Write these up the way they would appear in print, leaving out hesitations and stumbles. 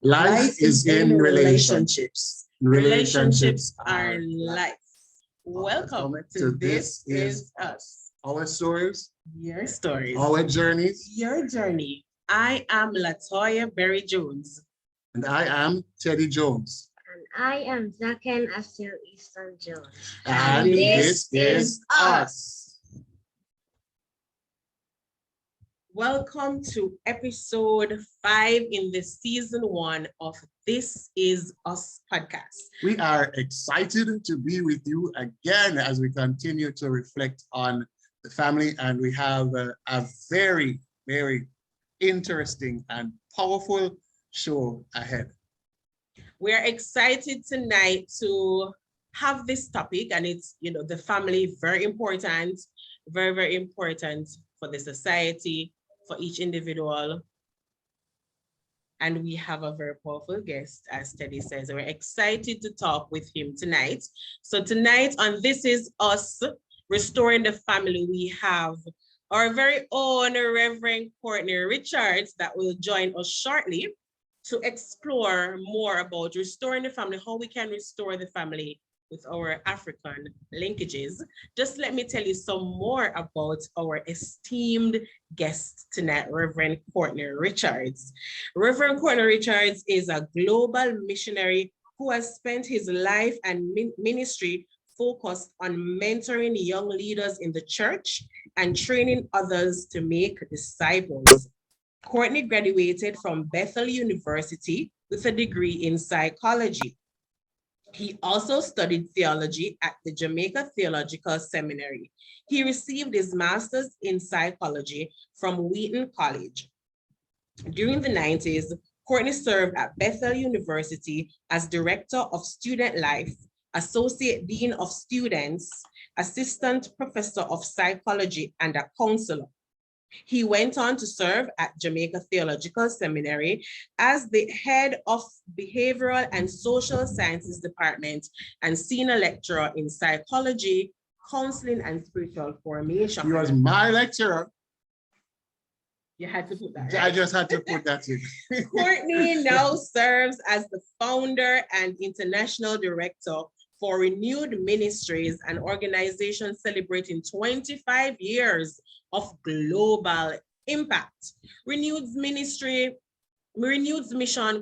Life is in relationships. Relationships are life. Welcome to This Is Us. Our stories, Your stories. our journeys, Your journey. I am Latoya Berry Jones. and I am Teddy Jones. And I am Zaken Astil Easton Jones. And this is us. Welcome to episode 5 in the season 1 of This Is Us podcast. We are excited to be with you again as we continue to reflect on the family, and we have a very, very interesting and powerful show ahead. We're excited tonight to have this topic, and it's, the family, very important, very, very important for the society, for each individual. And we have a very powerful guest, as Teddy says. We're excited to talk with him tonight. So tonight on This Is Us, Restoring the Family, we have our very own Reverend Courtney Richards that will join us shortly to explore more about restoring the family, how we can restore the family with our African linkages. Just let me tell you some more about our esteemed guest tonight, Reverend Courtney Richards. Reverend Courtney Richards is a global missionary who has spent his life and ministry focused on mentoring young leaders in the church and training others to make disciples. Courtney graduated from Bethel University with a degree in psychology. He also studied theology at the Jamaica Theological Seminary. He received his master's in psychology from Wheaton College. During the 90s, Courtney served at Bethel University as Director of Student Life, Associate Dean of Students, Assistant Professor of Psychology, and a counselor. He went on to serve at Jamaica Theological Seminary as the head of Behavioral and Social Sciences Department and senior lecturer in psychology, counseling, and spiritual formation. He was my lecturer. You had to put that, right? I just had to put that in. Courtney now serves as the founder and international director for Renewed Ministries, an organization celebrating 25 years of global impact. Renewed's mission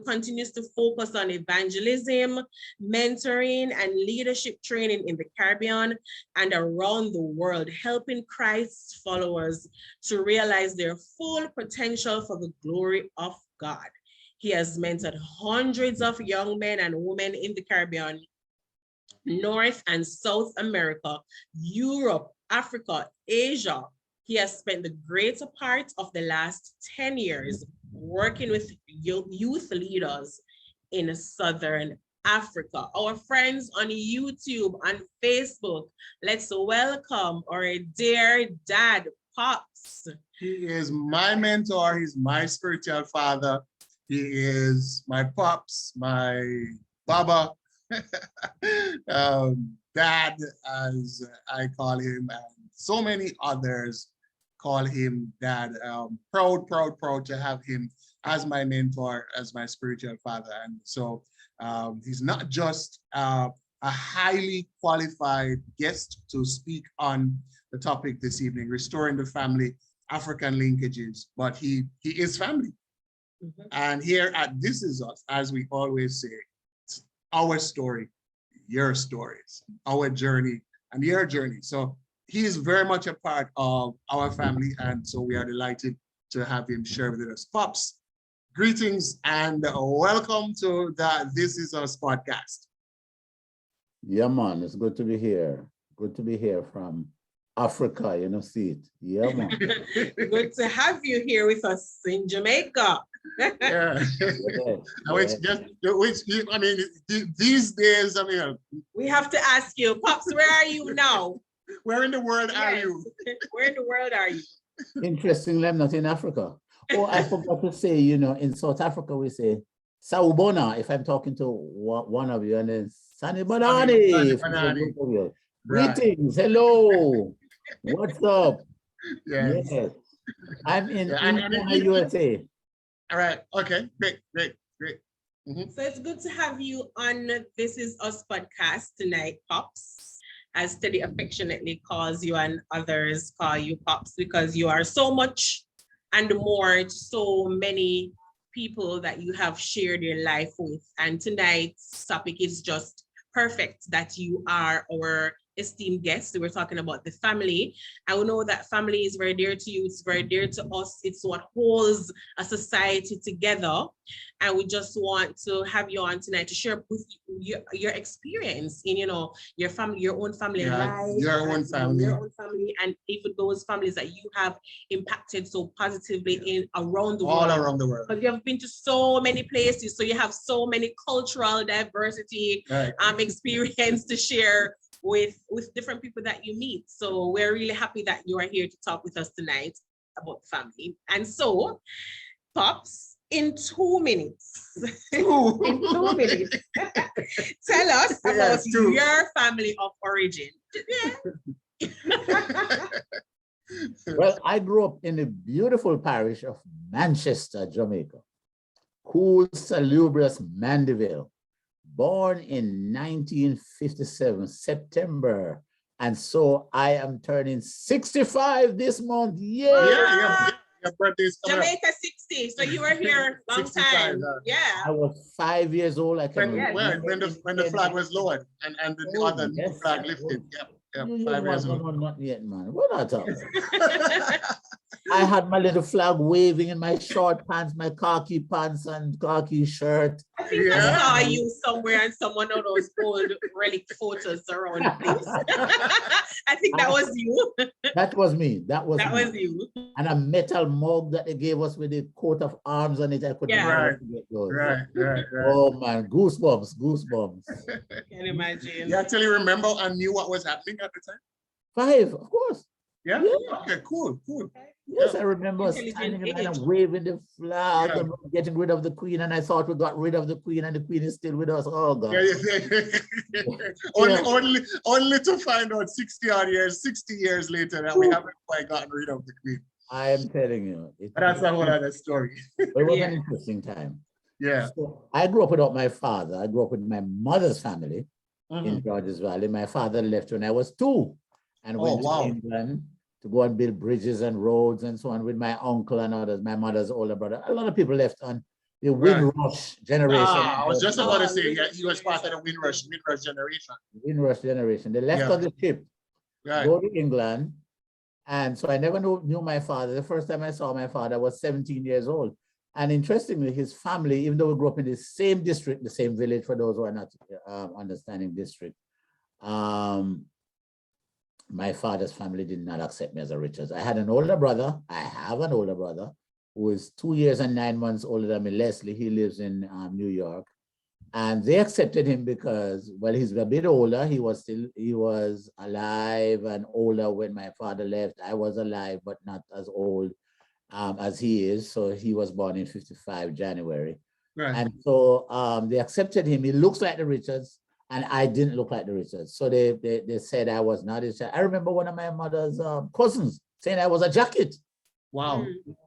continues to focus on evangelism, mentoring, and leadership training in the Caribbean and around the world, helping Christ's followers to realize their full potential for the glory of God. He has mentored hundreds of young men and women in the Caribbean, North and South America, Europe, Africa, Asia. He has spent the greater part of the last 10 years working with youth leaders in Southern Africa. Our friends on YouTube, on Facebook, let's welcome our dear dad, Pops. He is my mentor. He's my spiritual father. He is my Pops, my Baba. Dad, as I call him, and so many others call him Dad. Proud to have him as my mentor, as my spiritual father. And so he's not just a highly qualified guest to speak on the topic this evening, restoring the family, African linkages, but he is family. Mm-hmm. And here at This Is Us, as we always say, it's our story, your stories, our journey, and your journey. So he is very much a part of our family, and so we are delighted to have him share with us. Pops, greetings and welcome to the This Is Us podcast. Yeah, man, it's good to be here. Good to be here from Africa, see it. Yeah, man. Good to have you here with us in Jamaica. Yeah. These days, we have to ask you, Pops, where are you now? Where in the world are you? Where in the world are you? Interestingly, I'm not in Africa. Oh, I forgot to say, in South Africa, we say, Sawubona, if I'm talking to one of you, and then Sani Banani. Greetings, hello. What's up? Yes. I'm in Indiana, USA. All right. Okay. Great. So it's good to have you on This Is Us podcast tonight, Pops. As Teddy affectionately calls you and others call you Pops, because you are so much and more to so many people that you have shared your life with. And tonight's topic is just perfect that you are our esteemed guest. We're talking about the family. I know that family is very dear to you. It's very dear to us. It's what holds a society together. And we just want to have you on tonight to share with your experience in, your family, your own family life, your own family, and even those families that you have impacted so positively in around the world. All around the world. Because you have been to so many places, so you have so many cultural diversity experience to share with different people that you meet. So we're really happy that you are here to talk with us tonight about family. And so, Pops, in 2 minutes, in 2 minutes, tell us about your family of origin. Well, I grew up in the beautiful parish of Manchester, Jamaica. Cool, salubrious Mandeville. Born in 1957, September. And so I am turning 65 this month. Yeah. Your birthday's coming Jamaica 60. So you were here long time. Yeah. I was 5 years old. I can when the flag was lowered and the other flag lifted. Yep. 5 years old. Not yet, man. What are you talking about? I had my little flag waving in my short pants, my khaki pants and khaki shirt. I think I saw you somewhere and someone of those old relic photos around the place. I think that was you. That was me. That was you. And a metal mug that they gave us with a coat of arms on it. I couldn't forget those. Right. Oh man, goosebumps. Can you imagine? You actually remember and knew what was happening at the time? 5, of course. Yeah? Okay, cool. Yes, I remember standing in and waving the flag and getting rid of the queen, and I thought we got rid of the queen and the queen is still with us. Oh God. Only to find out 60 years later that we haven't quite gotten rid of the queen. I am telling you. But that's a whole other story. It was an interesting time. Yeah. So I grew up without my father. I grew up with my mother's family in Georges Valley. My father left when I was 2 and went to England to go and build bridges and roads and so on with my uncle and others, my mother's older brother. A lot of people left on the Windrush generation. I was just about to say, he was part of the Windrush generation. Windrush generation. They left on the ship, go to England. And so I never knew my father. The first time I saw my father, I was 17 years old. And interestingly, his family, even though we grew up in the same district, the same village, for those who are not understanding district, my father's family did not accept me as a Richards. I had an older brother. I have an older brother who is 2 years and 9 months older than me, Leslie. He lives in New York. And they accepted him because, well, he's a bit older. He was alive and older when my father left. I was alive, but not as old as he is. So he was born in 55 January. Right. And so they accepted him. He looks like the Richards. And I didn't look like the Richards. So they said I was not his child. I remember one of my mother's cousins saying I was a jacket. Wow.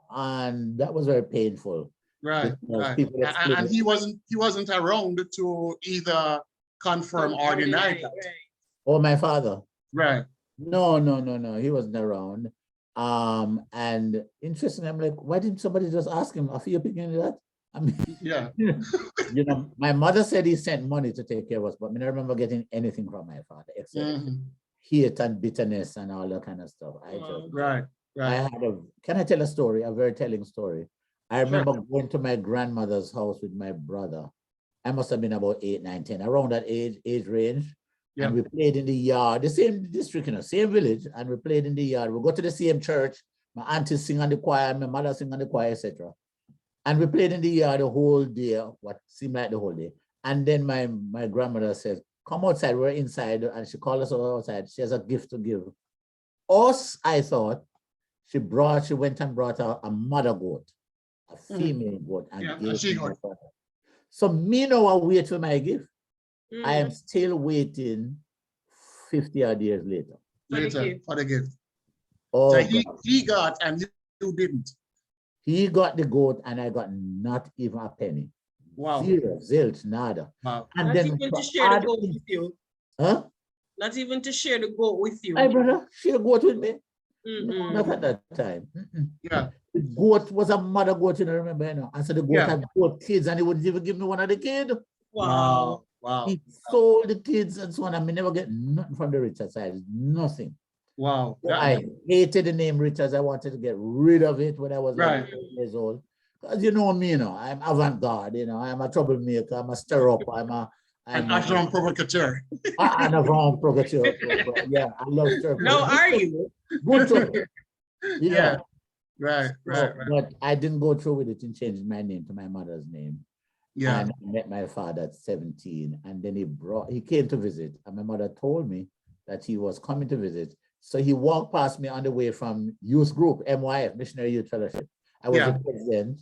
And that was very painful. Right. And he wasn't around to either confirm or deny that. Oh, my father. Right. No. He wasn't around. And interestingly, I'm like, why didn't somebody just ask him, are you picking that? I mean, my mother said he sent money to take care of us, but I don't remember getting anything from my father except hate and bitterness and all that kind of stuff. Can I tell a story, a very telling story? I remember going to my grandmother's house with my brother. I must have been about 8, 9, 10, around that age range. Yeah. And we played in the yard, the same district, same village, and we played in the yard. We go to the same church. My auntie sing on the choir, my mother sing on the choir, etc. And we played in the yard the whole day, what seemed like the whole day. And then my grandmother says, come outside, we're inside. And she called us outside. She has a gift to give. Us, I thought, she went and brought a mother goat, a female goat. And gave she got. So me now I wait for my gift. I am still waiting 50 odd years later. For the gift. Oh, so he got and you didn't. He got the goat and I got not even a penny. Wow. Zero, zilch, nada. Wow. And Not then even to to share the add goat in- with you. huh? Not even to share the goat with you. Hey, brother, share goat with me. No, Mm-mm. not at that time. Yeah. The goat was a mother goat, you know, remember, you know. And so the goat Yeah. had goat kids and he wouldn't even give me one of the kids. Wow. Wow. He sold the kids and so on. I mean, never get nothing from the Richards side, nothing. Wow. So I hated the name Richards. I wanted to get rid of it when I was Right. like 10 years old. Because you know me, you know, I'm avant-garde, you know, I'm a troublemaker, I'm a stir-up, An agent provocateur. I'm a wrong provocateur. Yeah, I love stir-up. Now are you? Good trouble, you Yeah. know. Right. So, but I didn't go through with it and changed my name to my mother's name. Yeah. And I met my father at 17. And then he came to visit. And my mother told me that he was coming to visit. So he walked past me on the way from youth group, MYF, Missionary Youth Fellowship. I was the president,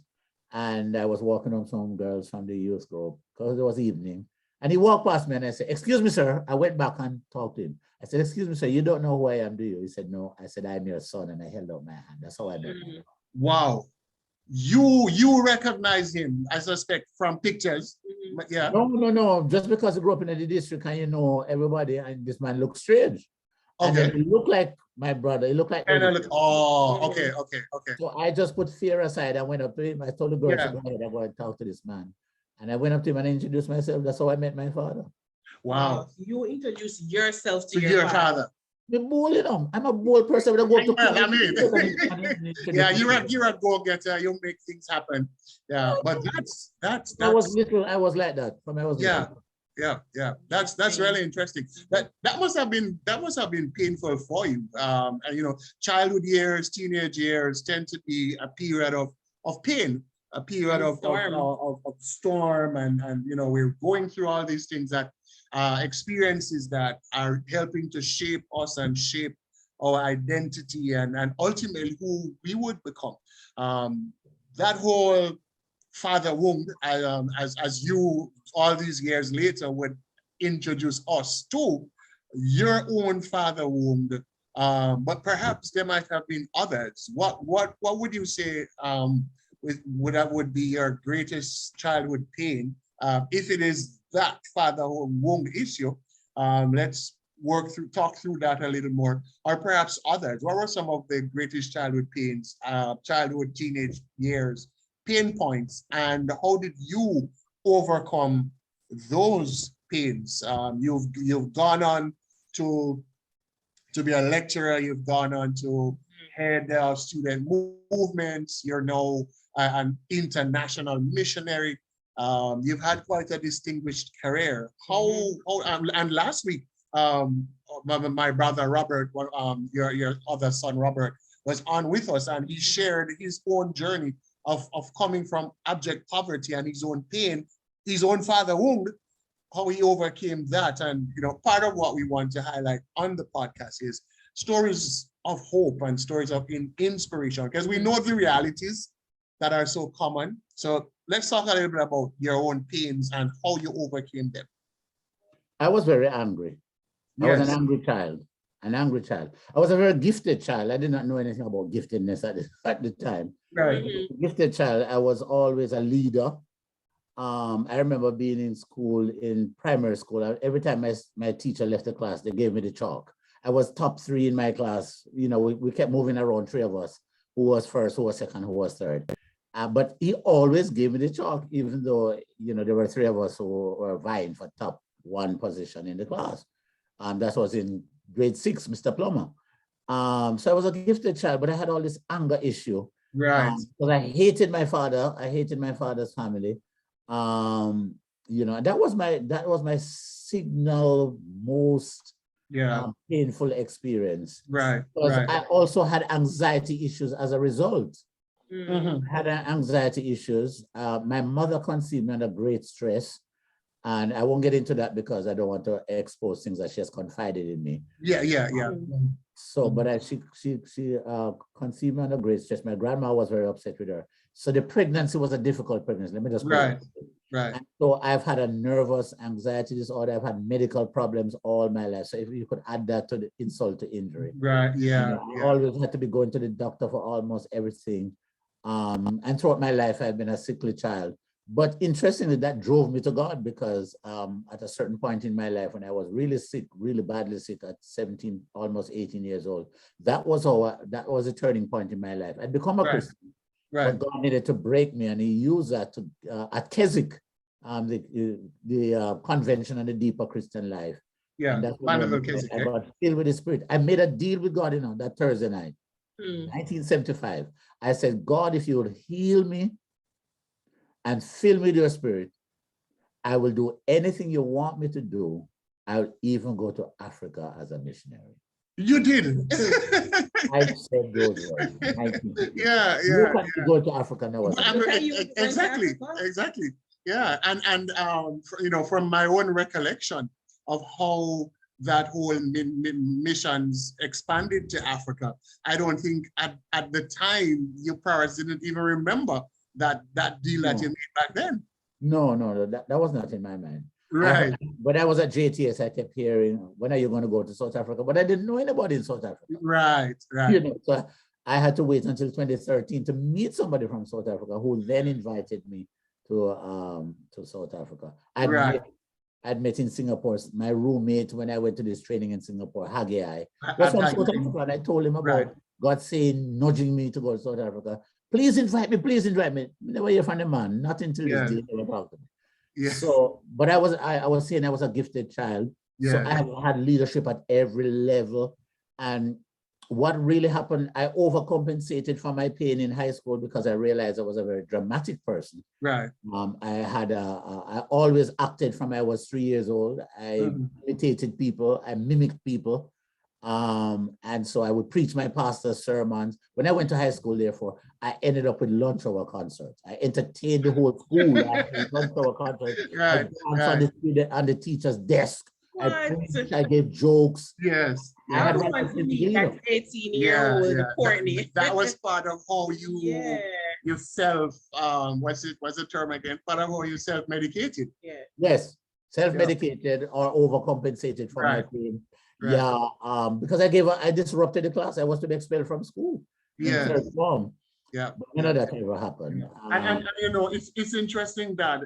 and I was walking on some girls from the youth group because it was evening. And he walked past me and I said, "Excuse me, sir." I went back and talked to him. I said, "Excuse me, sir, you don't know who I am, do you?" He said, "No." I said, "I'm your son." And I held out my hand. That's how I met him. Wow. You recognize him, I suspect, from pictures. But yeah. No. Just because I grew up in the district and you know everybody, and this man looks strange. And Okay. then he looked like my brother. He looked like And I Eddie. look, oh, okay. So I just put fear aside. I went up to him. I told the girls Yeah. to go ahead and go and talk to this man. And I went up to him and introduced myself. That's how I met my father. Wow. You introduce yourself To to your father. I'm bold, you know. I'm a bold person. When I go up to Well, I mean, yeah, you you're a go-getter. You make things happen. Yeah, but that's I was little. I was like that from I was yeah. little. Yeah. That's really interesting. That must have been painful for you. And you know, childhood years, teenage years tend to be a period of pain, a period of storm, and you know, we're going through all these things that experiences that are helping to shape us and shape our identity and ultimately who we would become. That whole father wound, as you all these years later would introduce us to your own father wound, but perhaps there might have been others. What would you say would be your greatest childhood pain, if it is that fatherhood wound issue? Let's talk through that a little more, or perhaps others. What were some of the greatest childhood pains, childhood, teenage years, pain points, and how did you overcome those pains? You've gone on to be a lecturer. You've gone on to head student movements. You're now an international missionary. You've had quite a distinguished career. And last week, my brother Robert, your other son Robert, was on with us, and he shared his own journey of coming from abject poverty and his own pain, his own father wound, how he overcame that. And you know, part of what we want to highlight on the podcast is stories of hope and stories of inspiration, because we know the realities that are so common. So let's talk a little bit about your own pains and how you overcame them. I was very angry. I was an angry child. I was a very gifted child. I did not know anything about giftedness at the time. Right. Gifted child. I was always a leader. I remember being in school, in primary school. Every time my teacher left the class, they gave me the chalk. I was top 3 in my class. You know, we kept moving around, 3 of us, who was first, who was second, who was third. But he always gave me the chalk, even though, you know, there were 3 of us who were vying for top 1 position in the class. That was in grade 6, Mr. Plummer. So I was a gifted child, but I had all this anger issue. Right. Because I hated my father. I hated my father's family. You know, that was my signal most painful experience. Right. Because I also had anxiety issues as a result. Mm-hmm. I had anxiety issues. My mother conceived me under great stress. And I won't get into that because I don't want to expose things that she has confided in me. Yeah. So, but she conceived me under great stress. My grandma was very upset with her. So the pregnancy was a difficult pregnancy. Let me just put it. Right. And so I've had a nervous anxiety disorder. I've had medical problems all my life. So if you could add that to the insult to injury. Right. Yeah. You know, I always had to be going to the doctor for almost everything. And throughout my life, I've been a sickly child. But interestingly, that drove me to God because at a certain point in my life, when I was really sick, really badly sick at 17, almost 18 years old, that was a turning point in my life. I'd become a Christian, but God needed to break me, and He used that to at Keswick, the convention on the deeper Christian life. Yeah, and that's when I got filled with the Spirit. I made a deal with God, that Thursday night, 1975. I said, God, if you would heal me and fill me with your Spirit, I will do anything you want me to do. I'll even go to Africa as a missionary. You did. I said those words. Yeah. Go to Africa now. Exactly. Yeah, and from my own recollection of how that whole missions expanded to Africa, I don't think at the time your parents didn't even remember that deal that you made back then. No, that was not in my mind. Right. When I was at JTS, I kept hearing, when are you going to go to South Africa? But I didn't know anybody in South Africa. Right. So I had to wait until 2013 to meet somebody from South Africa who then invited me to South Africa. I'd met in Singapore. My roommate, when I went to this training in Singapore, Haggai, was from South Africa, and I told him about God saying, nudging me to go to South Africa. Please invite me. Never hear from the man, not until this day they talked to me. Yeah. So, but I was saying I was a gifted child. Yeah. So I had leadership at every level. And what really happened, I overcompensated for my pain in high school because I realized I was a very dramatic person. Right. I always acted from I was 3 years old. I imitated people, I mimicked people. And so I would preach my pastor's sermons. When I went to high school, therefore, I ended up with lunch hour concerts. I entertained the whole school at lunch hour concerts. I danced on the teacher's desk. I gave jokes. Yes. I had want to meet that 18-year-old Courtney. That was part of how you self, what's the term again? Part of how you self-medicated. Yeah. Yes, self-medicated or overcompensated for my pain. Right. Yeah, because I disrupted the class. I was to be expelled from school. Yeah. Yeah. But none of that ever happened. And it's interesting that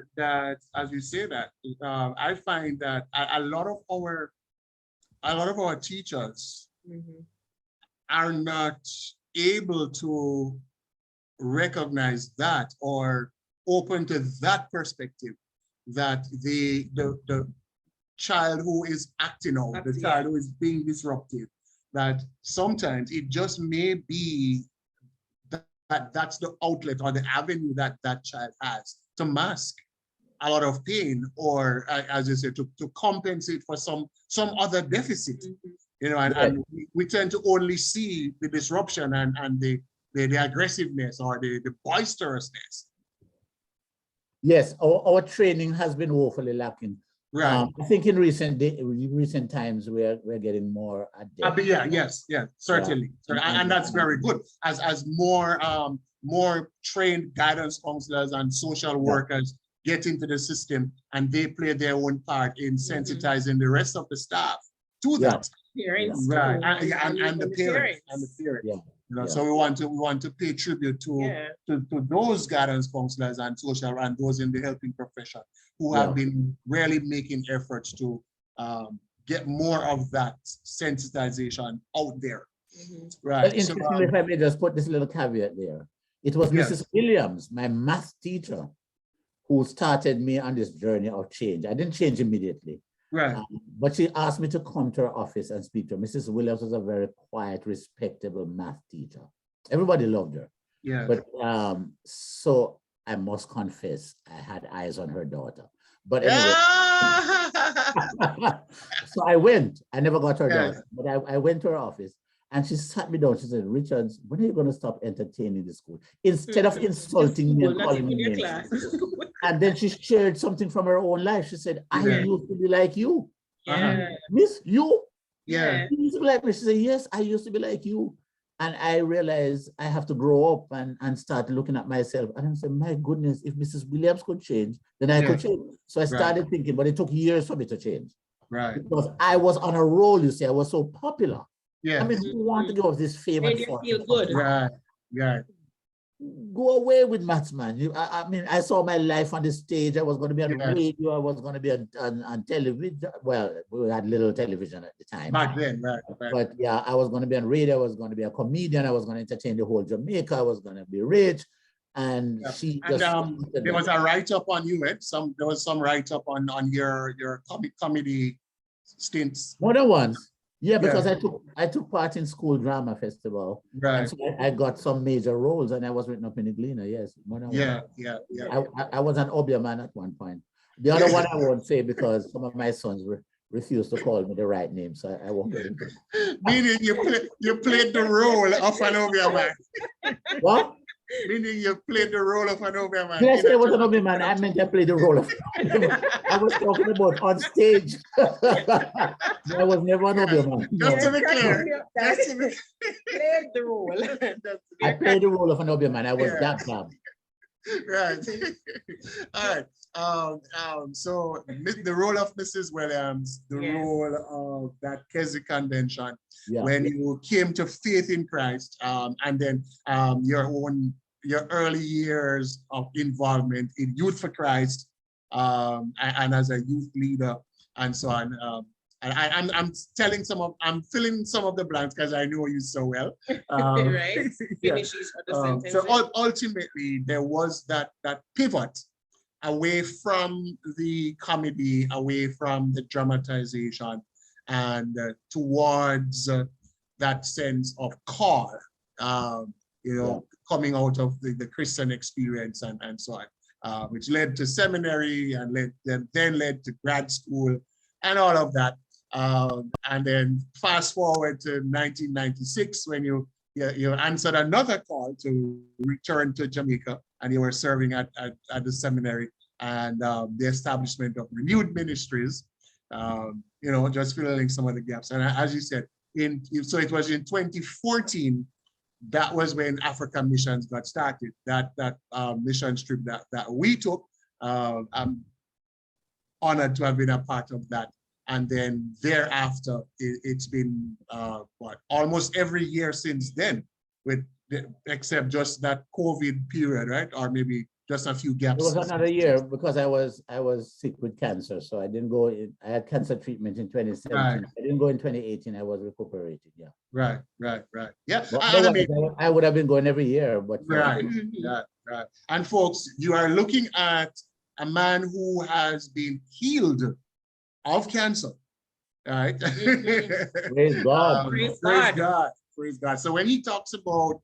as you say that, I find that a lot of our teachers are not able to recognize that or open to that perspective, that the child who is acting out, the child who is being disruptive, that sometimes it just may be that's the outlet or the avenue that child has to mask a lot of pain, or as you say, to compensate for some other deficit. And we tend to only see the disruption and the aggressiveness or the boisterousness. Yes, our training has been woefully lacking. Right. I think in recent times we're getting more adept. Yes, certainly. Yeah. And that's very good. As more trained guidance counselors and social workers get into the system, and they play their own part in sensitizing the rest of the staff to that. Parents, right? And the parents. Yeah. So we want to pay tribute to those guidance counselors and social and those in the helping profession who have been really making efforts to get more of that sensitization out there. Right. Well, interestingly, if I may just put this little caveat there, it was Mrs. Williams, my math teacher, who started me on this journey of change. I didn't change immediately. Right. But she asked me to come to her office and speak to her. Mrs. Williams was a very quiet, respectable math teacher. Everybody loved her. Yeah. But so I must confess, I had eyes on her daughter. But anyway, so I went. I never got her daughter, but I went to her office and she sat me down. She said, Richards, when are you going to stop entertaining the school? Instead of insulting me and calling me names. And then she shared something from her own life. She said, I used to be like you. Miss, you? Yeah. You used to be like me. She said, yes, I used to be like you. And I realized I have to grow up and start looking at myself. And I said, my goodness, if Mrs. Williams could change, then I could change. So I started thinking, but it took years for me to change. Right. Because I was on a roll, you see, I was so popular. Yeah. I mean, who want to give us this favor? Made you feel good. Right. go away with maths, man. I mean, I saw my life on the stage. I was going to be on Yeah. radio. I was going to be on television. Well, we had little television at the time. Back then, right. But yeah, I was going to be on radio. I was going to be a comedian. I was going to entertain the whole Jamaica. I was going to be rich. And Yeah. she And just there was a write-up on you, eh? There was some write-up on your comedy stints. more than once. Yeah, because I took part in school drama festival. Right. And so I got some major roles, and I was written up in the Gleaner. Yes, more than once. Yeah. I was an Obia man at one point. The other one I won't say because some of my sons refused to call me the right name, so I won't get into it. Meaning you played the role of an Obia man. What? Meaning you played the role of an Obia man. Did I say I was an Obia man? I meant I played the role of. I was talking about on stage. I was never an Obia man. Just to No. be clear. Just to be Played the role. I played the role of an Obia man. I was that bad. right. All right. So the role of Mrs. Williams, the Yes. role of that Kesey convention, Yeah. when you came to faith in Christ, and then your early years of involvement in Youth for Christ, and as a youth leader, and so on. And I'm filling some of the blanks because I know you so well. Right? Yeah. Finish each other's So sentences. ultimately, there was that pivot away from the comedy, away from the dramatization, and towards that sense of call, coming out of the Christian experience and so on, which led to seminary and then led to grad school and all of that. And then fast forward to 1996 when you answered another call to return to Jamaica, and you were serving at the seminary and the establishment of renewed ministries, just filling some of the gaps. And as you said, so it was in 2014, that was when African missions got started, that mission trip that we took. I'm honored to have been a part of that. And then thereafter, it's been almost every year since then, except just that COVID period, right? Or maybe just a few gaps. It was another year because I was sick with cancer, so I didn't go in. I had cancer treatment in 2017. Right. I didn't go in 2018. I was recuperating. Yeah. Right. Yeah. But And I would have been going every year, but right. And folks, you are looking at a man who has been healed of cancer, right? Praise God. Praise Praise God. So when he talks about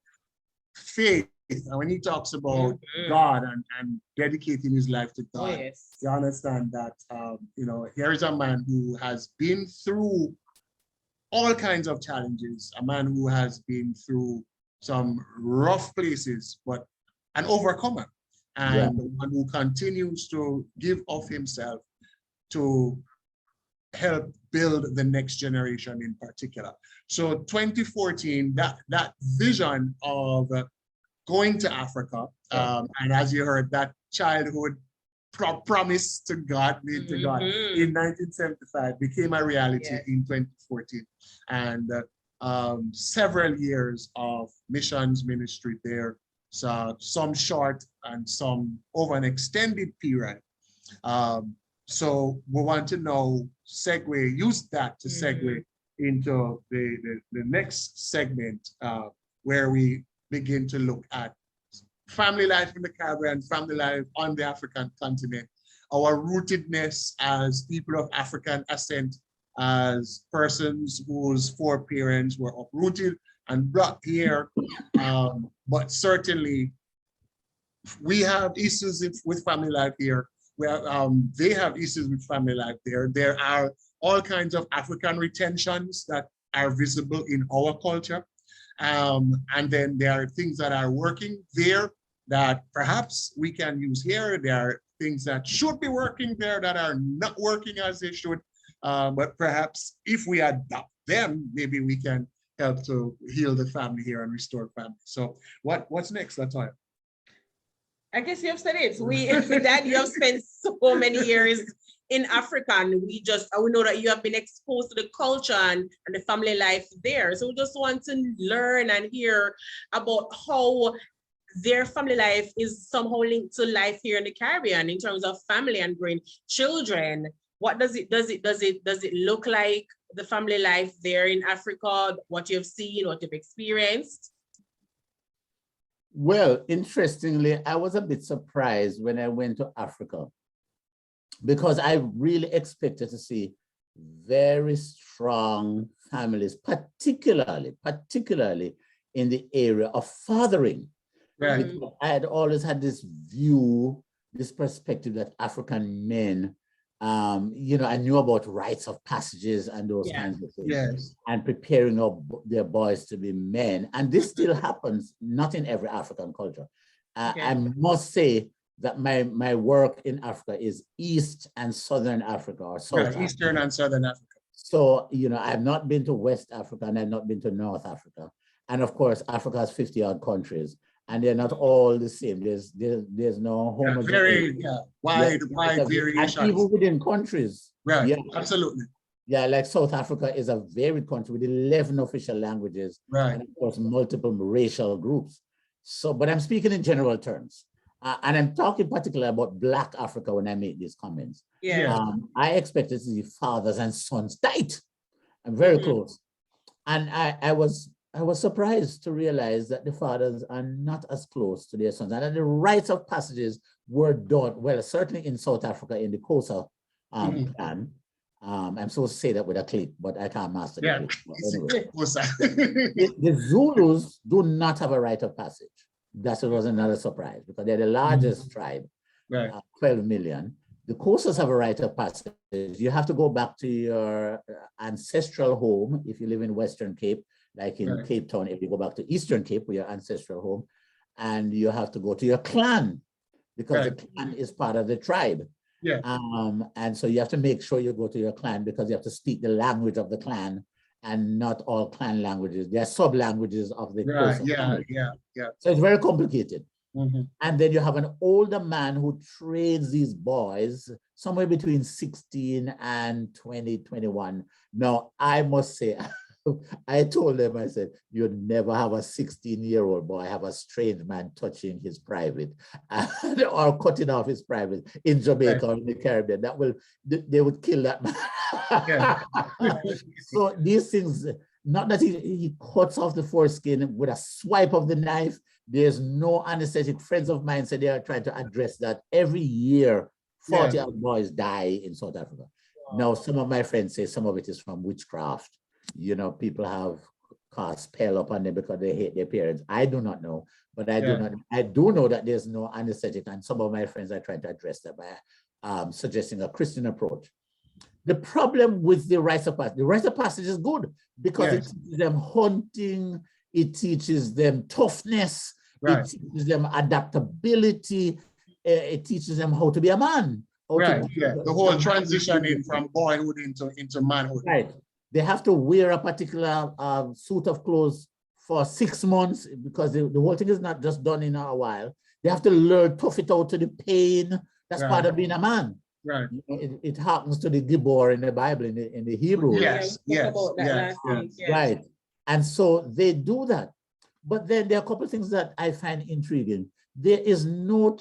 faith, and when he talks about God and dedicating his life to God, Yes. you understand that, here is a man who has been through all kinds of challenges, a man who has been through some rough places, but an overcomer, and one who continues to give of himself to help build the next generation in particular. So 2014, that vision of going to Africa, and as you heard, that childhood promise to God, made to God in 1975 became a reality in 2014. And several years of missions ministry there, so some short and some over an extended period. So we want to now use that to segue into the next segment where we begin to look at family life in the Caribbean, family life on the African continent, our rootedness as people of African ascent, as persons whose foreparents were uprooted and brought here. But certainly we have issues with family life here. They have issues with family life there. There are all kinds of African retentions that are visible in our culture. And then there are things that are working there that perhaps we can use here. There are things that should be working there that are not working as they should. But perhaps if we adopt them, maybe we can help to heal the family here and restore family. So what's next, Latoya? I guess you have said it. Dad, you have spent so many years in Africa, and we know that you have been exposed to the culture and the family life there. So we just want to learn and hear about how their family life is somehow linked to life here in the Caribbean in terms of family and growing children. What does it look like, the family life there in Africa, what you've seen, what you've experienced? Well, interestingly, I was a bit surprised when I went to Africa because I really expected to see very strong families, particularly in the area of fathering. Right. Because I had always had this view, this perspective that African men, I knew about rites of passages and those kinds of things, Yes. and preparing up their boys to be men. And this still happens, not in every African culture. I must say that my work in Africa is East and Southern Africa, or South Africa. Eastern and Southern Africa. So, I've not been to West Africa and I've not been to North Africa. And of course, Africa has 50 odd countries and they're not all the same. There's no homogeneity. Very wide variation. And even within countries. Right, yeah, absolutely. Yeah, like South Africa is a varied country with 11 official languages. Right. And of course, multiple racial groups. So, but I'm speaking in general terms. And I'm talking particularly about Black Africa when I make these comments. Yeah. I expected to see fathers and sons tight and very close. And I was surprised to realize that the fathers are not as close to their sons, and that the rites of passages were done, well, certainly in South Africa in the Xhosa clan. I'm supposed to say that with a clip, but I can't master the clip. Anyway, the Zulus do not have a rite of passage. That was another surprise because they're the largest tribe, 12 million. The Xhosas have a rite of passage. You have to go back to your ancestral home if you live in Western Cape, like in Cape Town. If you go back to Eastern Cape, with your ancestral home, and you have to go to your clan because the clan is part of the tribe. Yeah. And so you have to make sure you go to your clan because you have to speak the language of the clan, and not all clan languages. There are sub-languages of the Xhosa family. So it's very complicated. And then you have an older man who trains these boys somewhere between 16 and 20, 21. Now, I must say, I told them, I said, you'd never have a 16-year-old boy have a strange man touching his private or cutting off his private in Jamaica or in the Caribbean. They would kill that man. So these things, not that he cuts off the foreskin with a swipe of the knife. There's no anesthetic. Friends of mine said they are trying to address that. Every year, 40 odd boys die in South Africa. Now, some of my friends say some of it is from witchcraft. People have cast spell upon them because they hate their parents. I do not know, but I do know that there's no anesthetic, and some of my friends are trying to address that by suggesting a Christian approach. The problem with the rites of passage is good because it teaches them hunting, it teaches them toughness, it teaches them adaptability, it teaches them how to be a man. The whole transitioning from boyhood into manhood. Right. They have to wear a particular suit of clothes for 6 months because the whole thing is not just done in a while. They have to learn, tough it out to the pain. That's part of being a man. Right. It happens to the Gibor in the Bible, in the Hebrew. Yes. Right. And so they do that. But then there are a couple of things that I find intriguing. There is no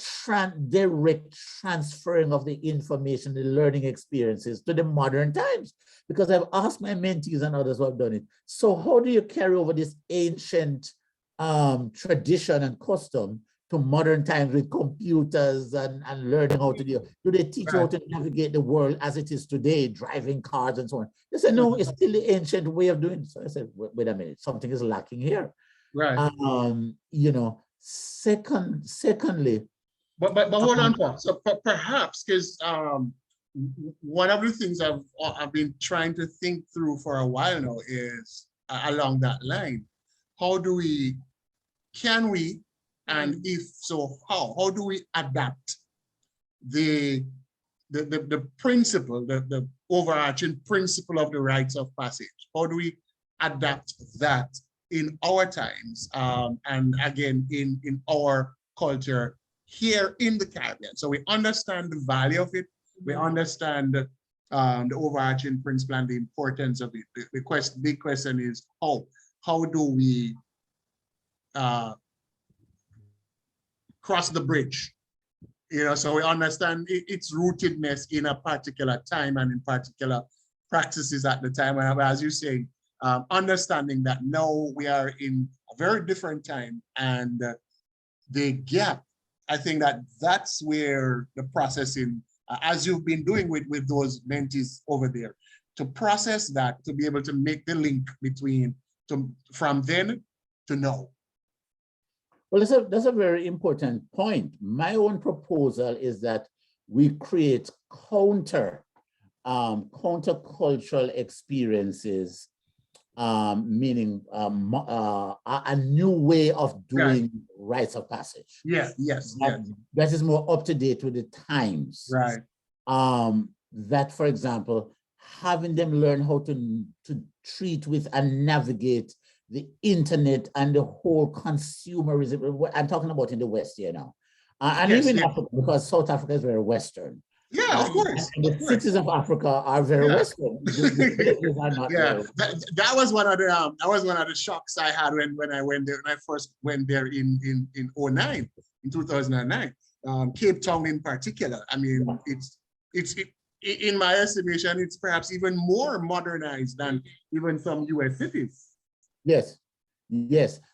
direct transferring of the information, the learning experiences to the modern times, because I've asked my mentees and others who have done it. So how do you carry over this ancient tradition and custom to modern times with computers and learning how to do they teach you how to navigate the world as it is today, driving cars and so on? They said, no, it's still the ancient way of doing it. So I said, wait a minute, something is lacking here. Right. Secondly, but hold on, Paul. So perhaps because one of the things I've been trying to think through for a while now is along that line. Can we, and if so, how do we adapt the principle, the overarching principle of the rites of passage? How do we adapt that in our times, and again, in our culture here in the Caribbean? So we understand the value of it. We understand the overarching principle and the importance of it. The big question is how do we cross the bridge. So we understand its rootedness in a particular time and in particular practices at the time. And as you say, understanding that now we are in a very different time, and the gap, I think that's where the processing, as you've been doing with those mentees over there, to process that, to be able to make the link between from then to now. Well, that's a very important point. My own proposal is that we create countercultural experiences, meaning a new way of doing rites of passage. Yes. That is more up to date with the times. Right. That, for example, having them learn how to treat with and navigate the internet and the whole consumerism. I'm talking about in the West here now. And even Africa, because South Africa is very Western. Yeah, of course. And the cities of Africa are very Western. The are not that was one of the shocks I had when I went there. When I first went there in 2009. Cape Town in particular. I mean, it's in my estimation, it's perhaps even more modernized than even some US cities. Yes.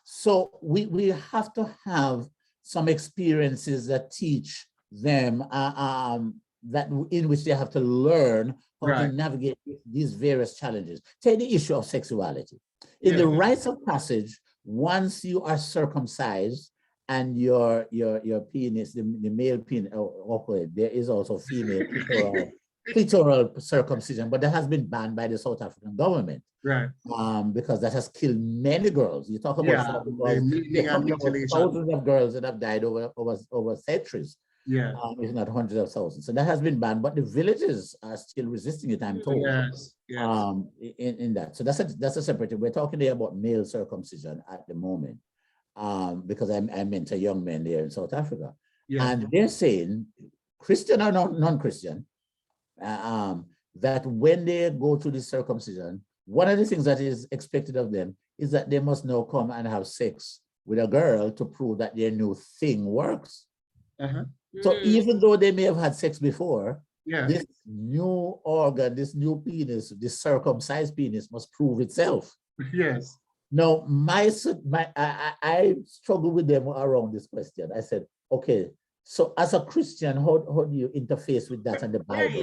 So we have to have some experiences that teach them that in which they have to learn how to navigate these various challenges. Take the issue of sexuality. In the rites of passage, once you are circumcised and your penis, the male penis, there is also female clitoral circumcision, but that has been banned by the South African government. Right. Because that has killed many girls. You talk about thousands of girls that have died over centuries. Yeah. If not hundreds of thousands. So that has been banned, but the villages are still resisting it, I'm told. Yes. In that. So that's a separate thing. We're talking there about male circumcision at the moment. Because I mentor young men there in South Africa. Yeah. And they're saying, Christian or non-Christian, that when they go through the circumcision, one of the things that is expected of them is that they must now come and have sex with a girl to prove that their new thing works. So even though they may have had sex before, this new organ, this new penis, this circumcised penis must prove itself. Yes. Now, I struggle with them around this question. I said, okay, so as a Christian, how do you interface with that and the Bible?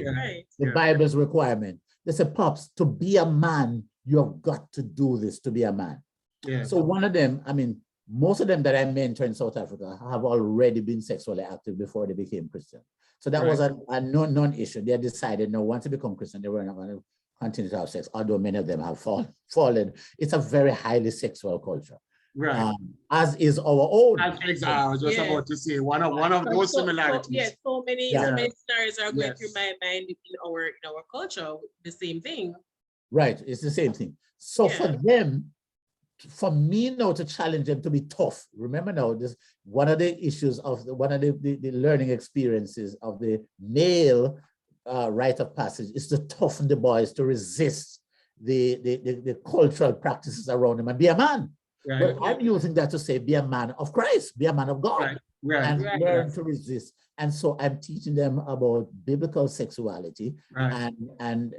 The Bible's requirement. They said, Pops, to be a man, you have got to do this to be a man. Yeah. So one of them, I mean, most of them that I mentor in South Africa have already been sexually active before they became Christian. So that was a non-issue. They decided, no, once they become Christian, they were not going to continue to have sex, although many of them have fallen. It's a very highly sexual culture. Right. As is our own. I was just about to say one of those similarities. So many stories are going through my mind in our culture. The same thing. Right, it's the same thing. So for me now to challenge them to be tough. Remember now, this one of the issues of one of the learning experiences of the male rite of passage is to toughen the boys to resist the cultural practices around them and be a man. Right. But I'm using that to say, be a man of Christ, be a man of God, and learn to resist. And so I'm teaching them about biblical sexuality and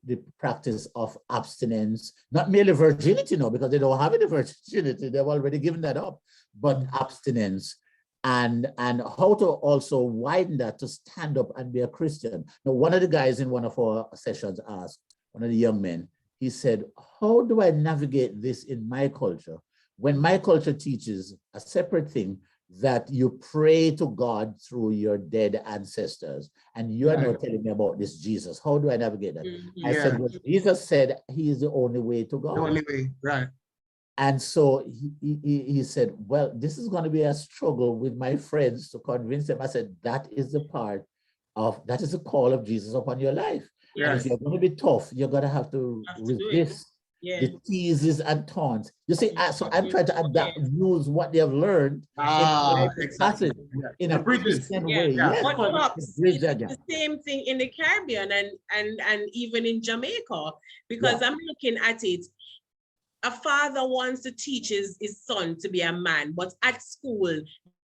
the practice of abstinence, not merely virginity, no, because they don't have any virginity, they've already given that up, but abstinence and how to also widen that to stand up and be a Christian. Now, one of the guys in one of our sessions asked, one of the young men, he said, how do I navigate this in my culture when my culture teaches a separate thing, that you pray to God through your dead ancestors, and you are now telling me about this Jesus? How do I navigate that? I said, well, Jesus said he is the only way to God. The only way, right. And so he said, well, this is going to be a struggle with my friends to convince them. I said, that is the call of Jesus upon your life. Yes. And if you're going to be tough, you're going to have to resist the teases and taunts. You see, so I'm trying to use what they have learned in a Christian way. The same thing in the Caribbean and even in Jamaica, because I'm looking at it. A father wants to teach his son to be a man, but at school,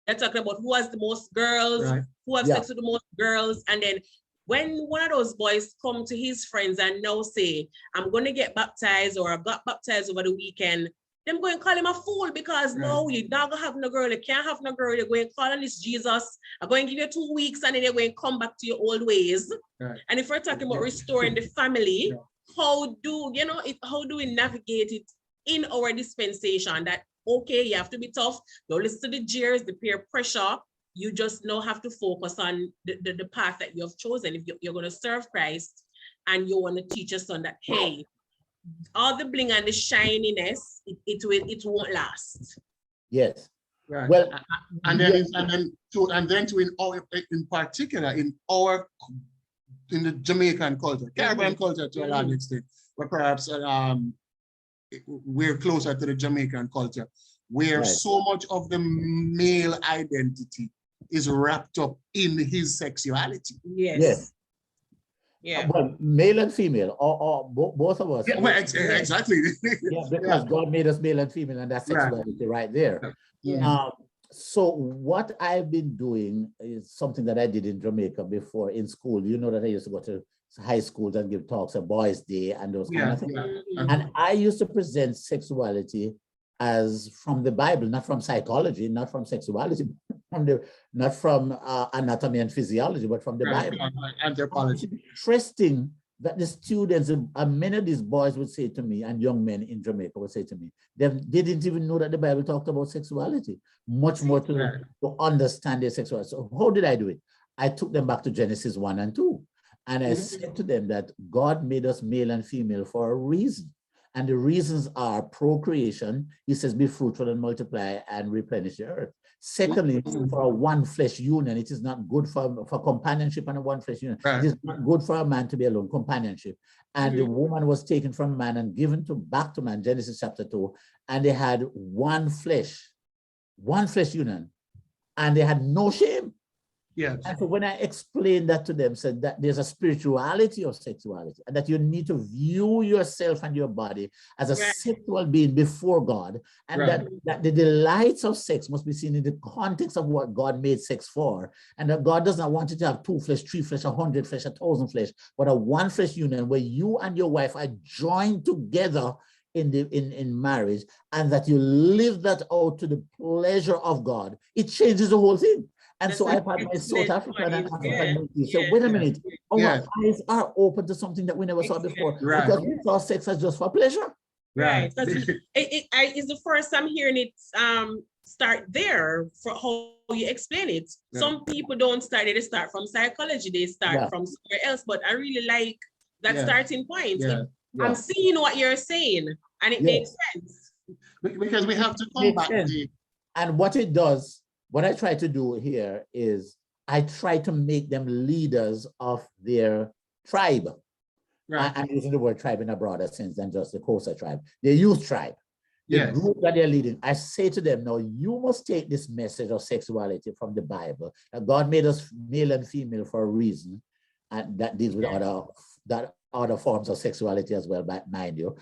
they're talking about who has the most girls, Right. who have Yeah. sex with the most girls. And then when one of those boys come to his friends and now say, I'm going to get baptized or I got baptized over the weekend, them going to call him a fool because no, you're not going to have no girl, you can't have no girl, you're going to call on this Jesus, I'm going to give you 2 weeks and then you're going to come back to your old ways. Right. And if we're talking about restoring the family, Yeah. how do we navigate it in our dispensation that, okay, you have to be tough, don't listen to the jeers, the peer pressure, you just now have to focus on the path that you have chosen. If you're going to serve Christ and you want to teach your son that, hey, all the bling and the shininess, it won't last. Yes. Right. Well, and then in particular in the Jamaican culture, Caribbean culture to a large extent, but perhaps we're closer to the Jamaican culture, where Right. so much of the male identity is wrapped up in his sexuality. Yes. Yes. Yeah. Well, male and female, or both of us. Yeah, well, exactly. Yeah, because God made us male and female, and that's Right. sexuality right there. Yeah. So what I've been doing is something that I did in Jamaica before in school. You know that I used to go to high schools and give talks at Boys' Day and those kind Yeah, of things. yeah. And I used to present sexuality as from the Bible, not from psychology, not from sexuality, not from anatomy and physiology, but from the Right. Bible. Anthropology. It's interesting that the students, many of these boys would say to me, and young men in Jamaica would say to me, they didn't even know that the Bible talked about sexuality, much more to understand their sexuality. So how did I do it? I took them back to Genesis 1 and 2. And I said to them that God made us male and female for a reason. And the reasons are procreation. He says, be fruitful and multiply and replenish the earth. Secondly, for a one flesh union, it is not good for companionship and a one flesh union. Right. It is not good for a man to be alone, companionship. And the woman was taken from man and given back to man, Genesis chapter 2, and they had one flesh union, and they had no shame. Yes. And so when I explained that to them, said that there's a spirituality of sexuality and that you need to view yourself and your body as a sexual being before God, and that the delights of sex must be seen in the context of what God made sex for, and that God does not want you to have 2 flesh, 3 flesh, 100 flesh, 1,000 flesh, but a one flesh union where you and your wife are joined together in marriage, and that you live that out to the pleasure of God. It changes the whole thing. And so I've had my South African and African mentees say, wait a minute, our eyes are open to something that we never saw before, because we saw sex as just for pleasure. Right. It's the first time hearing it start there for how you explain it. Some people don't start, they start from psychology, they start from somewhere else, but I really like that starting point. I'm seeing what you're saying, and it makes sense. Because we have to come back. And what it does, what I try to do here is I try to make them leaders of their tribe. Right. I'm using the word tribe in a broader sense than just the Xhosa tribe, their youth tribe. The group that they're leading. I say to them, no, you must take this message of sexuality from the Bible, that God made us male and female for a reason, and that deals with other forms of sexuality as well, mind you,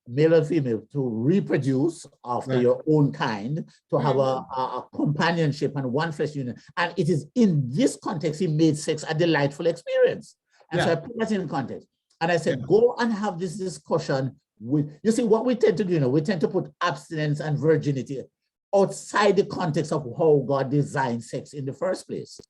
male and female, to reproduce after your own kind, to have a companionship and one flesh union. And it is in this context, he made sex a delightful experience. And so I put that in context. And I said, go and have this discussion with, you see, what we tend to do, we tend to put abstinence and virginity outside the context of how God designed sex in the first place.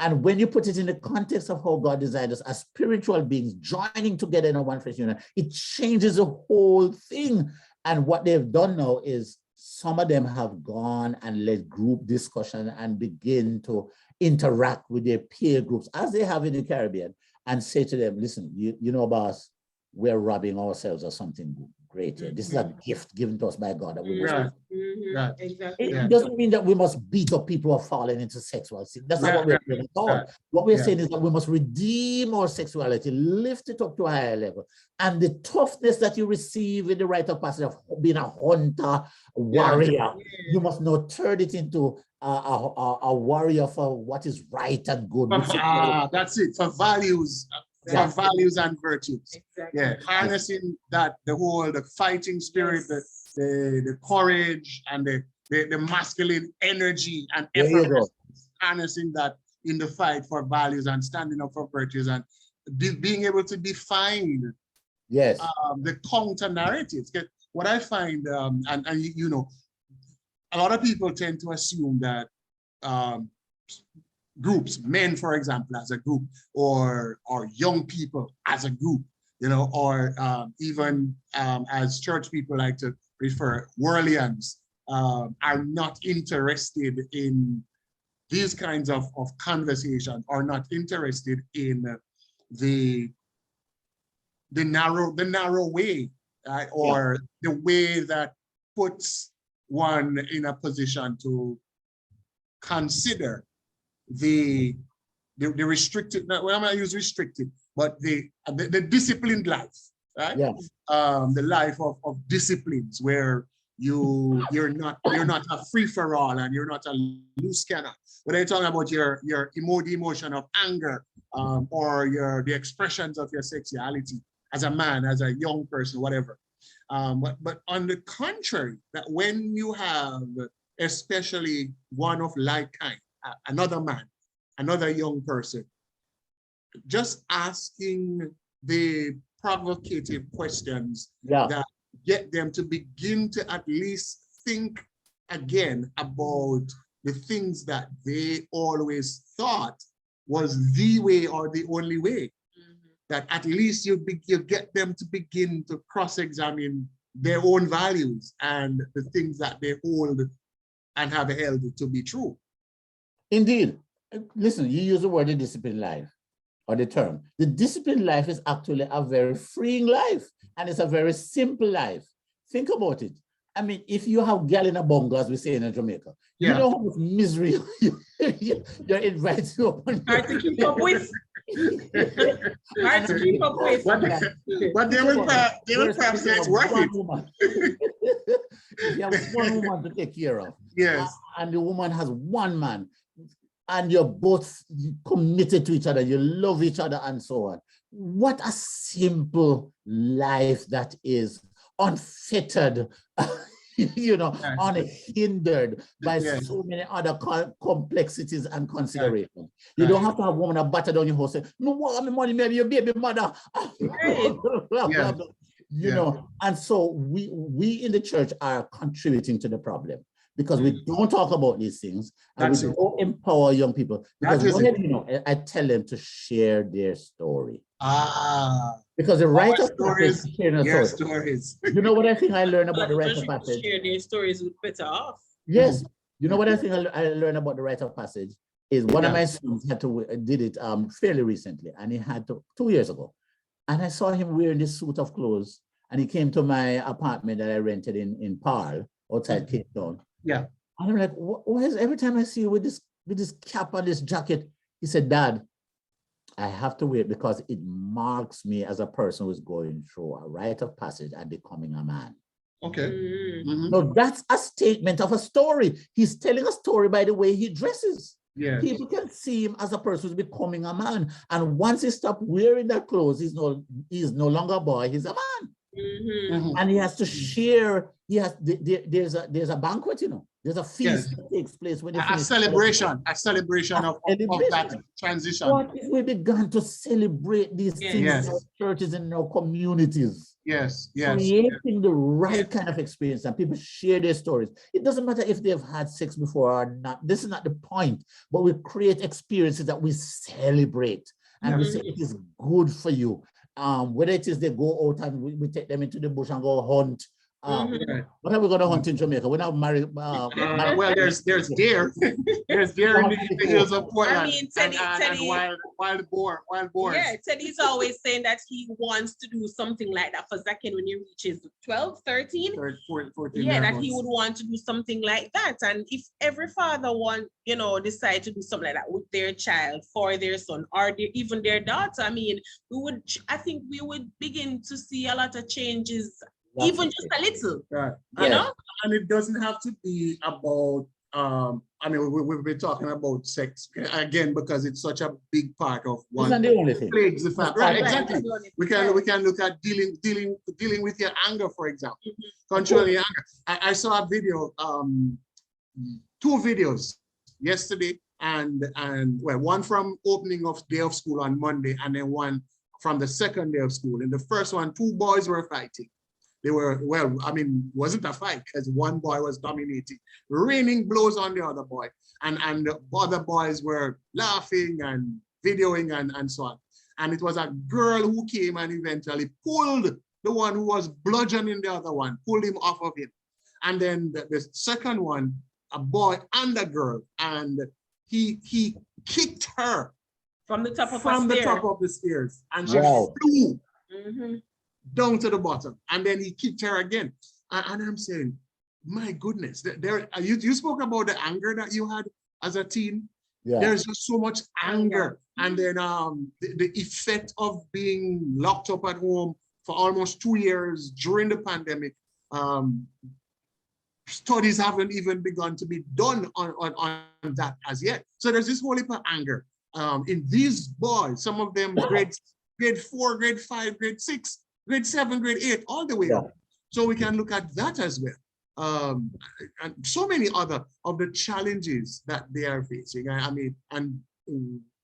And when you put it in the context of how God designed us as spiritual beings joining together in a one flesh union, it changes the whole thing. And what they've done now is some of them have gone and led group discussion and begin to interact with their peer groups as they have in the Caribbean, and say to them, listen, you know, boss, we're robbing ourselves of something great here. This is a gift given to us by God that we must Exactly. It doesn't mean that we must beat up people who have fallen into sexuality. That's not what we're saying at all. What we're saying is that we must redeem our sexuality, lift it up to a higher level. And the toughness that you receive in the rite of passage of being a hunter, a warrior, you must now turn it into a warrior for what is right and good. That's it, for values. For values and virtues. Harnessing that, the fighting spirit, the courage and the the masculine energy and There you go. harnessing that in the fight for values and standing up for virtues and being able to define Yes. the counter narratives. What I find, and you know, a lot of people tend to assume that groups, men, for example, as a group, or young people as a group, you know, or even as church people like to refer, Worldlians, are not interested in these kinds of conversation, or not interested in the narrow way, right? Or the way that puts one in a position to consider the restricted, well, I'm gonna use restricted, but the disciplined life, right? Yeah. The life of disciplines where you're not a free-for-all and you're not a loose cannon. When I'm talking about your emotion of anger, or the expressions of your sexuality as a man, as a young person, whatever. But on the contrary, that when you have especially one of like kind, another man, another young person, just asking the provocative questions that get them to begin to at least think again about the things that they always thought was the way or the only way. That at least you get them to begin to cross-examine their own values and the things that they hold and have held to be true. Indeed. Listen, you use the word the disciplined life, or the term. The disciplined life is actually a very freeing life, and it's a very simple life. Think about it. I mean, if you have gal in a bungle, as we say in Jamaica, you know how much misery you're invited to. Hard to keep up with. Hard to keep up with. But they will perhaps say it's worth it. If you have one woman to take care of, yes, and the woman has one man, and you're both committed to each other, you love each other, and so on. What a simple life that is, unfettered, you know, unhindered by so many other complexities and considerations. You don't have to have a woman that batter down your house say, no, what am money, maybe your baby mother. You know, and so we in the church are contributing to the problem, because we don't talk about these things, and we don't empower young people. Because you know, I tell them to share their story. Because the rite of passage is sharing their stories. You know what I think I learned about the rite of passage? Share their stories with better off. Yes. You know what I think I learned about the rite of passage is one of my sons did it fairly recently, and he had to 2 years ago. And I saw him wearing this suit of clothes, and he came to my apartment that I rented in Paarl, outside Cape Town. Yeah. And I'm like, why is every time I see you with this cap and this jacket? He said, Dad, I have to wait because it marks me as a person who's going through a rite of passage and becoming a man. Okay. No, that's a statement of a story. He's telling a story by the way he dresses. Yeah. People can see him as a person who's becoming a man. And once he stops wearing that clothes, he's no longer a boy, he's a man. And he has to share, there's a banquet, you know. There's a feast that takes place when a celebration of that transition. What if we began to celebrate these things in our churches and in our communities? Yes. Creating the right kind of experience, and people share their stories. It doesn't matter if they've had sex before or not. This is not the point, but we create experiences that we celebrate, and we say it is good for you. Whether it is they go out and we take them into the bush and go hunt. What are we going to hunt in Jamaica? We're not married. Well, there's deer. There's deer in the hills of Portland. I mean, Teddy, and wild boars. Yeah, Teddy's always saying that he wants to do something like that for Zakin when he reaches 12, 13. 14, yeah, that he would want to do something like that. And if every father decide to do something like that with their child, for their son, or even their daughter, I mean, I think we would begin to see a lot of changes. Even just a little, you know? And it doesn't have to be about, I mean, we've been talking about sex again, because it's such a big part of what plagues the family. Right, exactly. We can look at dealing with your anger, for example, controlling your anger. I saw a video two videos yesterday and well, one from opening of day of school on Monday, and then one from the second day of school. In the first one, two boys were fighting. They were, well, I mean, it wasn't a fight because one boy was dominating, raining blows on the other boy. And the other boys were laughing and videoing and so on. And it was a girl who came and eventually pulled the one who was bludgeoning the other one, pulled him off of him. And then the second one, a boy and a girl, and he kicked her From the top of the stairs, and she Wow. flew Mhm. down to the bottom, and then he kicked her again. And I'm saying, my goodness, you spoke about the anger that you had as a teen. Yeah. There's just so much anger. And then the effect of being locked up at home for almost 2 years during the pandemic. Studies haven't even begun to be done on that as yet. So there's this whole heap of anger in these boys, some of them grade 4, grade 5, grade 6, grade 7, grade 8, all the way up. So we can look at that as well. And so many other of the challenges that they are facing. I mean, and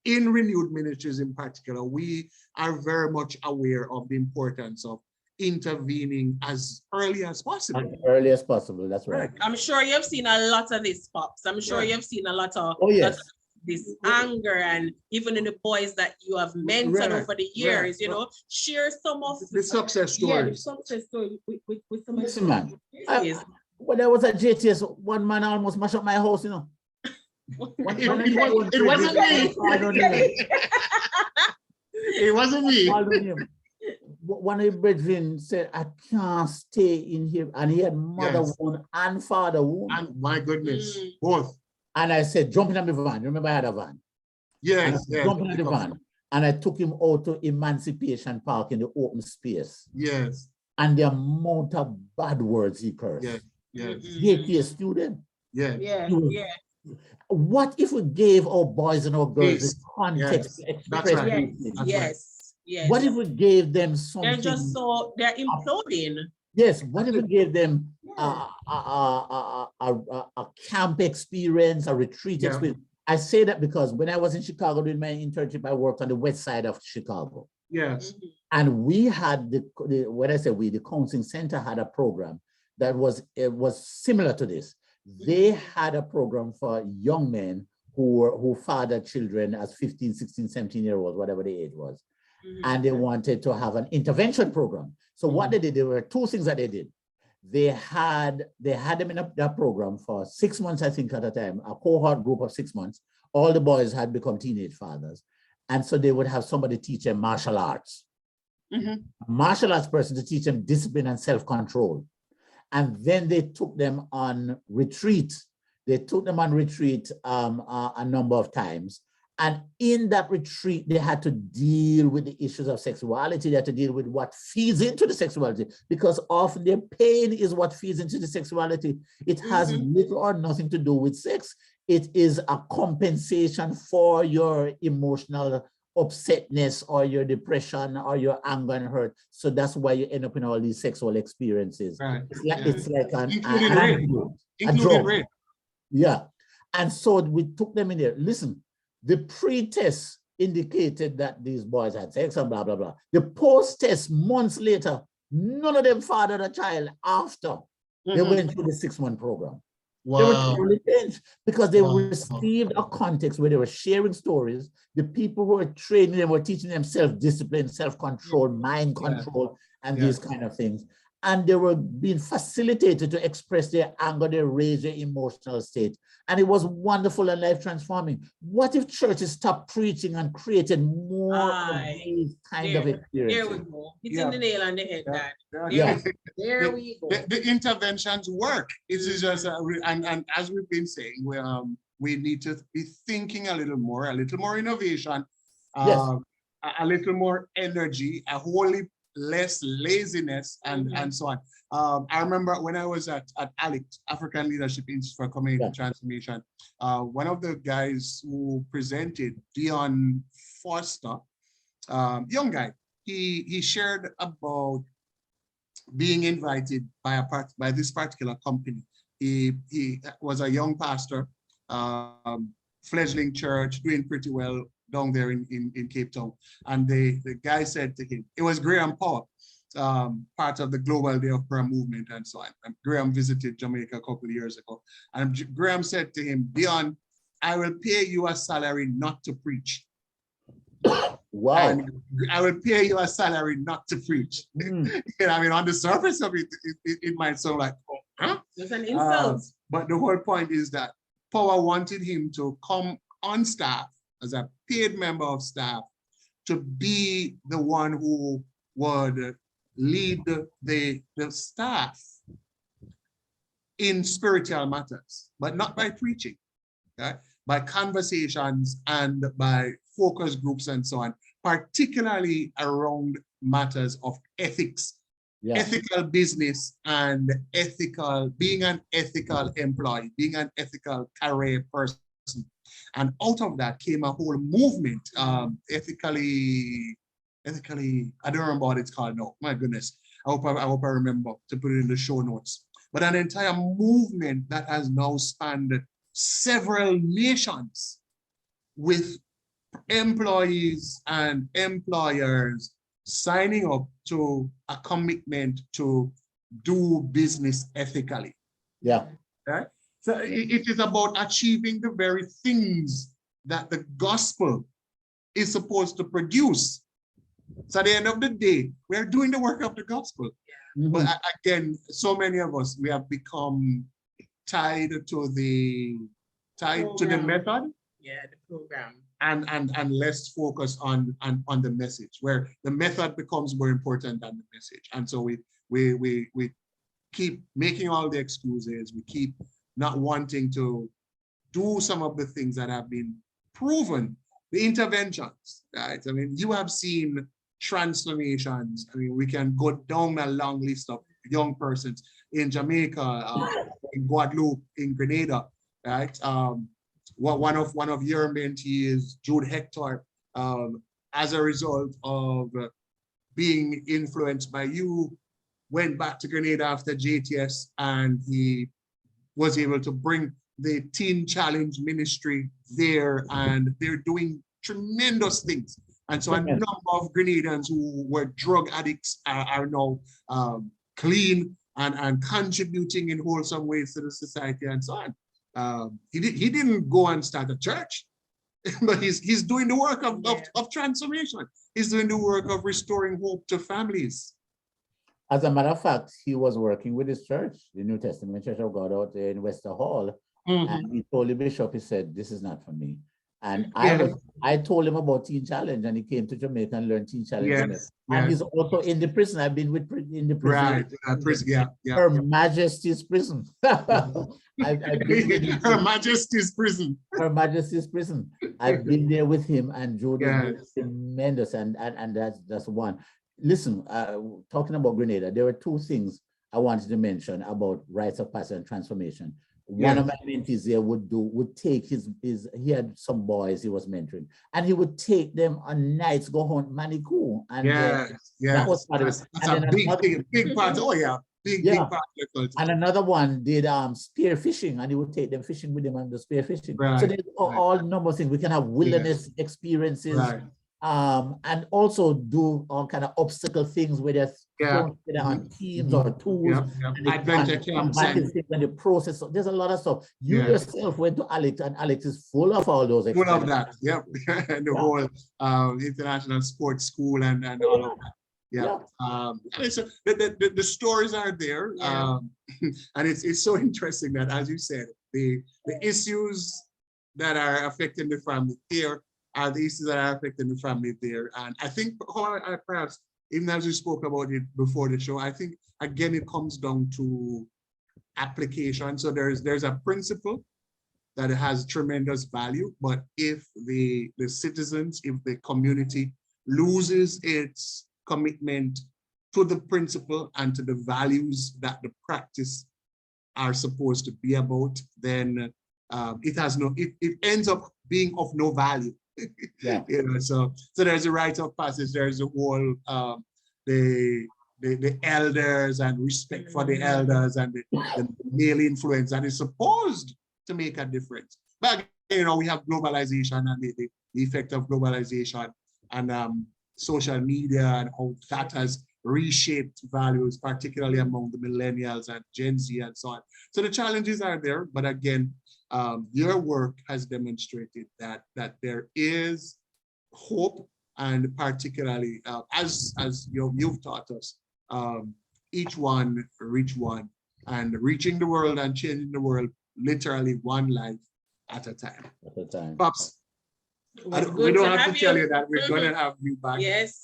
in renewed ministries in particular, we are very much aware of the importance of intervening as early as possible. As early as possible, that's right. I'm sure you've seen a lot of this, Pops. I'm sure Yeah. you've seen a lot of, Oh, yes. this anger, and even in the boys that you have mentored Right, over the years, right. you know, share some of The success yeah, the stories. success story with some of Listen, man. Yes. When I was at JTS, one man almost mashed up my house, you know. It wasn't me. It wasn't me. One of the brethren said, I can't stay in here. And he had mother Yes. wound and father wound. And my goodness, Mm. both. And I said, jump in the van. Remember I had a van. And I Yes, said, yes. jump in the van. And I took him out to Emancipation Park in the open space. Yes, And the amount of bad words he cursed. yes, yes, JTS student. yes. Yeah, He was- yeah, What if we gave our boys and our girls Yes, the context to that's express right. yes, these things? That's yes, yes. What if we gave them something? They're just so, they're imploding. Yes, what if we gave them a camp experience, a retreat Yeah. experience? I say that because when I was in Chicago doing my internship, I worked on the west side of Chicago. Yes, And we had when I say we, the counseling center had a program that was similar to this. They had a program for young men who fathered children as 15, 16, 17-year-olds, whatever the age was. And they wanted to have an intervention program. So what they did, there were two things that they did. They had them in that program for 6 months, I think, at a time, a cohort group of 6 months. All the boys had become teenage fathers. And so they would have somebody teach them martial arts. A martial arts person to teach them discipline and self-control. And then they took them on retreat. They took them on retreat a number of times. And in that retreat, they had to deal with the issues of sexuality. They had to deal with what feeds into the sexuality, because often their pain is what feeds into the sexuality. It has little or nothing to do with sex. It is a compensation for your emotional upsetness or your depression or your anger and hurt. So that's why you end up in all these sexual experiences. right. It's like an Including rape. antidote, a Including drug. rape. Yeah. And so we took them in there. Listen, the pre-test indicated that these boys had sex and blah, blah, blah. The post-test, months later, none of them fathered a child after they went through the 6-month program. They were Wow. totally changed because they Wow. received a context where they were sharing stories. The people who were training them were teaching them self-discipline, self-control, mind control, and these kind of things. And they were being facilitated to express their anger, their rage, their emotional state. And it was wonderful and life transforming. What if churches stopped preaching and created more of these kind of experiences? There we go. Hitting the nail on the head, Dad. Yeah. There we go. The interventions work. It's just, and as we've been saying, we need to be thinking a little more innovation, Yes. a little more energy, a wholly less laziness, and so on. I remember when I was at ALIC, African Leadership Institute for Community Transformation, one of the guys who presented, Dion Foster, young guy, he shared about being invited by this particular company He was a young pastor, fledgling church, doing pretty well down there in Cape Town. And the guy said to him, it was Graham Power, part of the Global Day of Prayer movement and so on. And Graham visited Jamaica a couple of years ago. And Graham said to him, Dion, I will pay you a salary not to preach. Wow. And I will pay you a salary not to preach. Mm. You know, I mean, on the surface of it, it might sound like, oh, huh? It's an insult. But the whole point is that Power wanted him to come on staff as a paid member of staff to be the one who would lead the staff in spiritual matters, but not by preaching, okay? By conversations and by focus groups and so on, particularly around matters of ethics, ethical business, and being an ethical employee, being an ethical career person. And out of that came a whole movement, ethically, I don't remember what it's called now. My goodness. I hope I remember to put it in the show notes. But an entire movement that has now spanned several nations with employees and employers signing up to a commitment to do business ethically. Yeah. Okay? So it is about achieving the very things that the gospel is supposed to produce. So at the end of the day, we are doing the work of the gospel. Mhm. But again, so many of us, we have become tied to the method. Yeah, the program. And less focus on the message, where the method becomes more important than the message. And so we keep making all the excuses. We keep not wanting to do some of the things that have been proven, the interventions, right? I mean, you have seen transformations. I mean, we can go down a long list of young persons in Jamaica, in Guadeloupe, in Grenada, right? One of your mentees, Jude Hector, as a result of being influenced by you, went back to Grenada after JTS, and he was able to bring the Teen Challenge ministry there, and they're doing tremendous things. And so a number of Grenadians who were drug addicts are now clean and contributing in wholesome ways to the society and so on. He didn't go and start a church, but he's doing the work of transformation. He's doing the work of restoring hope to families. As a matter of fact, he was working with his church, the New Testament Church of God out there in Wester Hall. And he told the bishop, he said, this is not for me. And I told him about Teen Challenge, and he came to Jamaica and learned Teen Challenge. And he's also in the prison. I've been in the prison. Right, prison, Her Majesty's prison. Her Majesty's prison. Her Majesty's prison. I've been there with him, and Jude is tremendous, and that's one. Listen, talking about Grenada, there were two things I wanted to mention about rites of passage and transformation. One of my mentees there would take he had some boys he was mentoring, and he would take them on nights, go hunt manicool. And that was part of it. That's a big part. Oh yeah. Big part of the culture. And another one did spear fishing, and he would take them fishing with him on the spear fishing. Right. So there's all number of things. We can have wilderness experiences. Right. And also do all kind of obstacle things where they're on teams or tools. Adventure camps and the process. So there's a lot of stuff. You yourself went to Alex, and Alex is full of all those experiences. Full of that, and the whole international sports school and all of that. So the stories are there, and it's so interesting that, as you said, the issues that are affecting the family here are the issues that are affecting the family there. And I think perhaps, even as we spoke about it before the show, I think, again, it comes down to application. So there's a principle that has tremendous value, but if the citizens, if the community loses its commitment to the principle and to the values that the practice are supposed to be about, then it ends up being of no value. So there's a rite of passage, there's a whole the the elders and respect for the elders and the male influence that is supposed to make a difference. But you know, we have globalization and the effect of globalization and social media and how that has reshaped values, particularly among the millennials and Gen Z and so on. So the challenges are there, but again, your work has demonstrated that there is hope, and particularly as you've taught us, each one reach one, and reaching the world and changing the world literally one life at a time. At a time. Pops, we Good don't to have to tell you that we're going to have you back. Yes.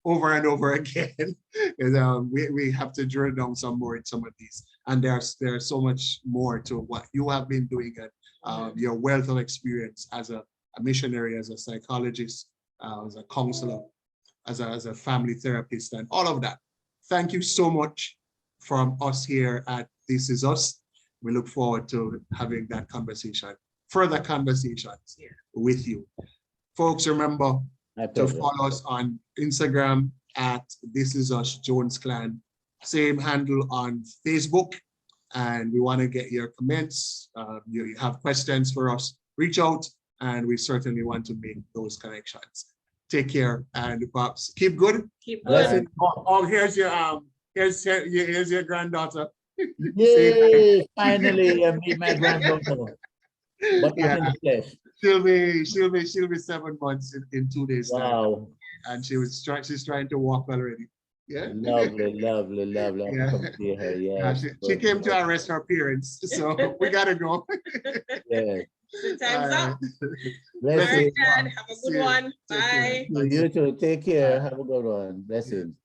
Over and over again. We have to drill down some more in some of these, and there's so much more to what you have been doing, and your wealth of experience as a missionary, as a psychologist, as a counselor, as a family therapist, and all of that. Thank you so much from us here at This Is Us. We look forward to having that conversation, further conversations with you. Folks, remember to follow us on Instagram at This Is Us Jones Clan. Same handle on Facebook. And we want to get your comments. You have questions for us, reach out, and we certainly want to make those connections. Take care, and Pops, keep good. Keep good. Here's your granddaughter. Yay! Finally, I meet my granddaughter, but not in the flesh. She'll be 7 months in 2 days. Wow! And she's trying to walk already. Yeah. Lovely. Yeah. Come see her. Yeah. She came to arrest her parents, so we gotta go. Yeah. The time's up. Bless All right, you. Dad. Have a good one. Take care. Bye. You too. Take care. Have a good one. Blessings.